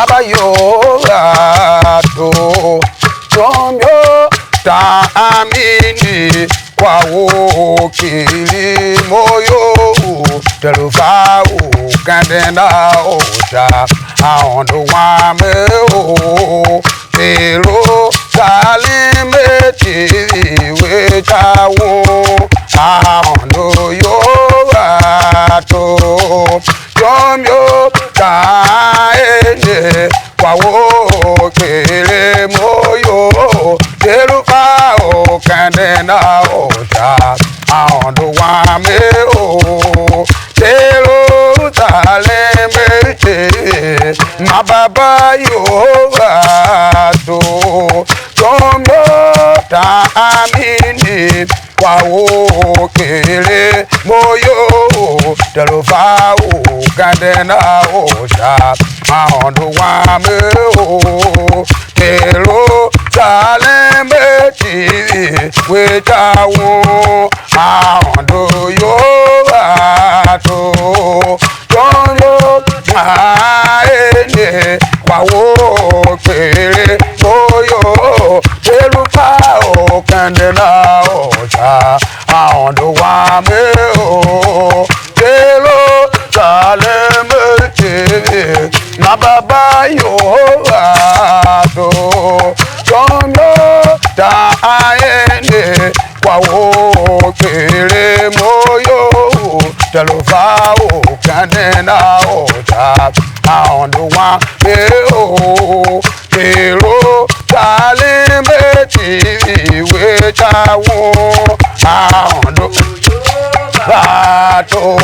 baba yo to chomyo ta amini kwa wo kiri moyo telufa o kandena oja ahondo wa me o pero salime ti we tawo ahondo yo to chomyo ta ene kwa wo kiri moyo telufa o kandena oja ahondo wa me o telo taleme te mababa yo to tomo ta amini kwa wo kere moyo telufa o kandena oja ahondo wa me o telo taleme ti we tawo ahondo yo to tomo ene kwa wo kere moyo telufa o kandena oja ahondo wa me o telo taleme ti na baba yo to tomo ta ene kwa wo kere moyo telufa o kandena oja ahondo wa me o telo taleme ti we tawo ahondo bato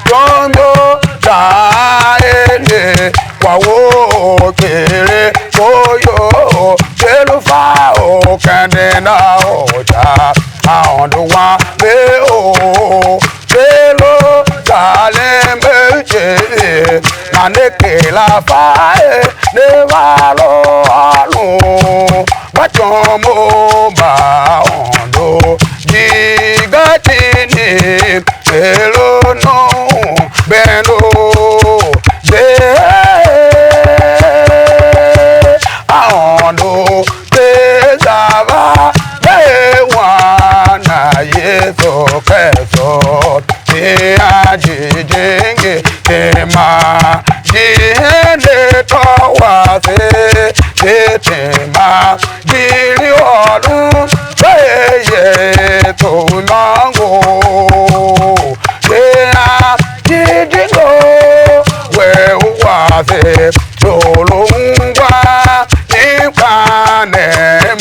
tondo ta ene kwa wo kere moyo telufa o kandena oja ahondo wa me o telo taleme ti maneke la fae ne valo alo watomo ba ondo jigatini telo no bendo de aondo tezava bewana yeso keso te ajijenge tema jihende towa se tema jiri olu beye to nango te ajijingo we wa se tolungwa nipane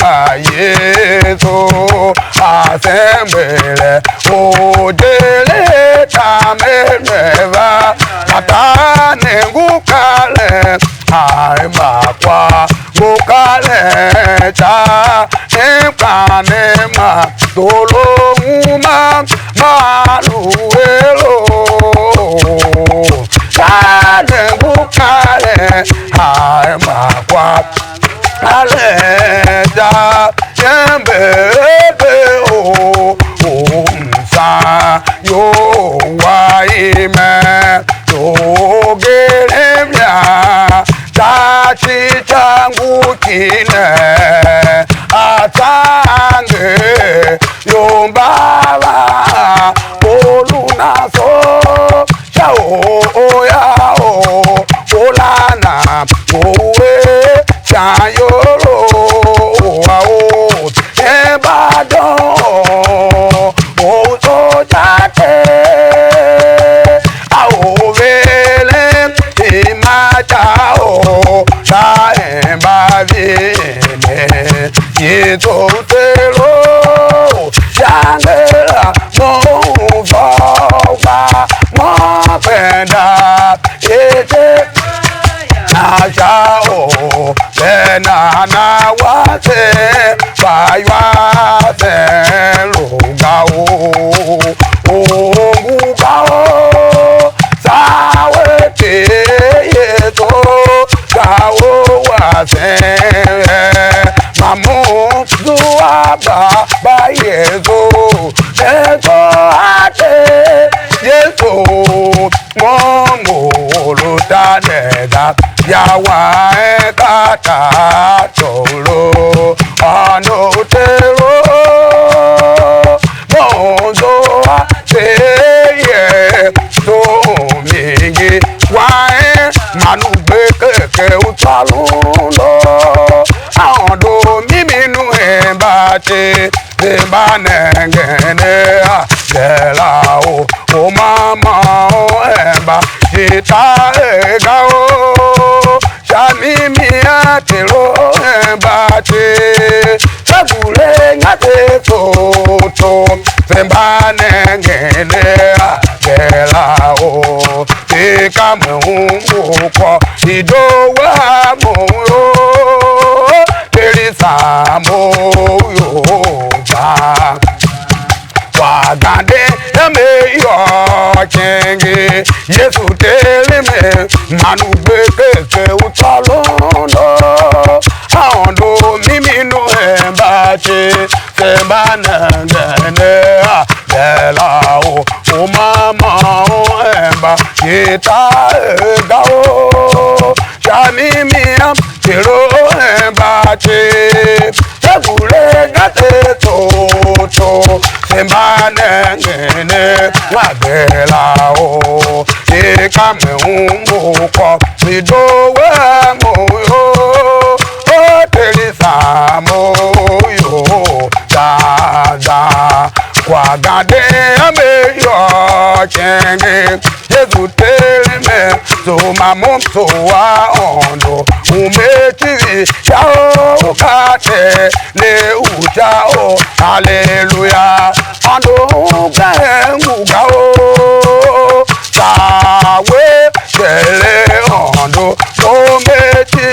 ma yeso asembele ojele tameva atane ngukale ai makwa ngukale cha nipane ma tolunguma maluelo tane ngukale ai makwa aleja yembebe o umsa yo waime yo geremya tachi changu kine atange yo baba oluna so chao ya o olana owe chayoro wa o ebadon o so jate a o vele imaja o ta emba viene yeto telo shangela mo va mo penda ete aja o bena na wa se wa se lo ga o o ga o sa we te ye to ga o wa se mamu du ba ye zo e to ate ye to mo mo lo ta ne ga yawa kata toro anotero mozo ateye to mingi wae manugbe keke utalulo aondo miminu embate embanengene dela o mama o emba jita egao shami mia telo embate sagule ngate toto embanengene dela o ekamu ko idowa mo terisa mo yo ba wagande me yo chenge Yesu tell me manu gbeke utalo no aondo mimi no embache sembana ngene dela o mama o emba kita gao shami mia tiro embache sagule gate toto sembana ngene wagela o ekame umbuko midowe moyo o terisa moyo dada kwa gade ame yo chenge Yesu teleme so mamom so wa ondo umeti chao kate le uchao hallelujah ando gao sawe tele ondo umeti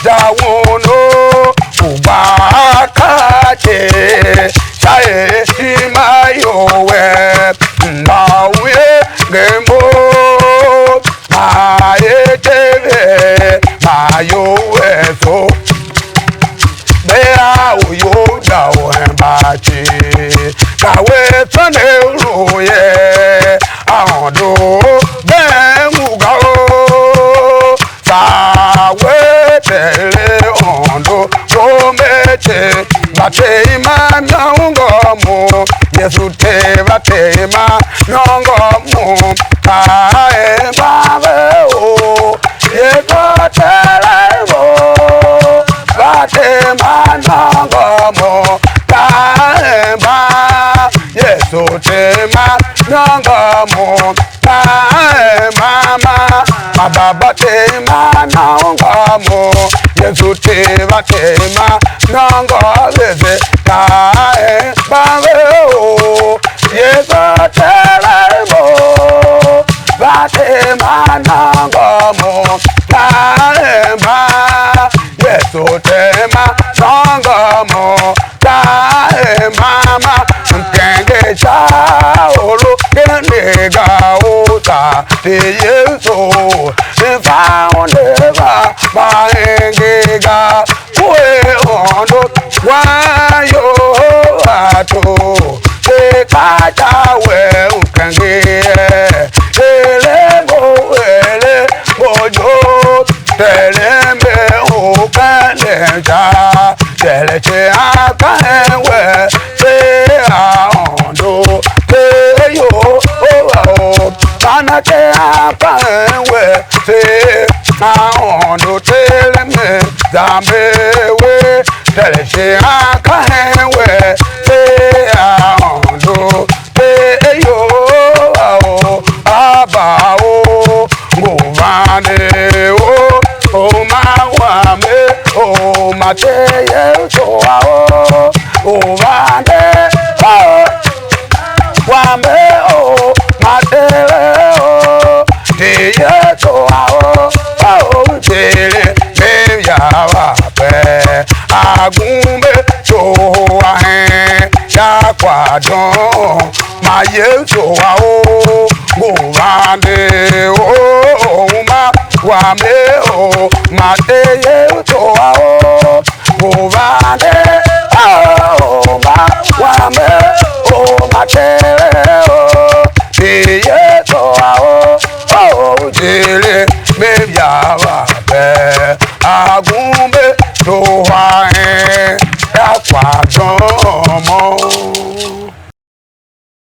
jawono ubakate shae imayowe nawe gembo aeteve mayowe so bea uyo dawo embachi kawe tane roye ahondo bemu gao sawe tele ondo komete batema nyongomo Yesu te batema nyongomo kae babe o yeko telebo batema nyongomo kae ba Yesu tema nyongomo kae mama baba tema nyongomo Yesu te batema nyongomo kae babe o yeko telebo batema nyongomo kae ba Yesu tema nyongomo kae mama nkenge chaolo kene gaota te Yesu faoneva maengega kue ondo wayo ato te kachawe nkenge ele mojo telembe ukaleja teleche akawe te aondo te yo o sana te akawe te aondo telembe zambewe teleche akawe te aondo te yo o abao nguvane o mawame o mateye so o vande o wame o mateye o teye so o tele me yawa pe agumbe so ahe ya kwadon maye so o vande o ma wame o mateye so o vande o ma wame o mateye o teye so o tele me yawa be agumbe to wa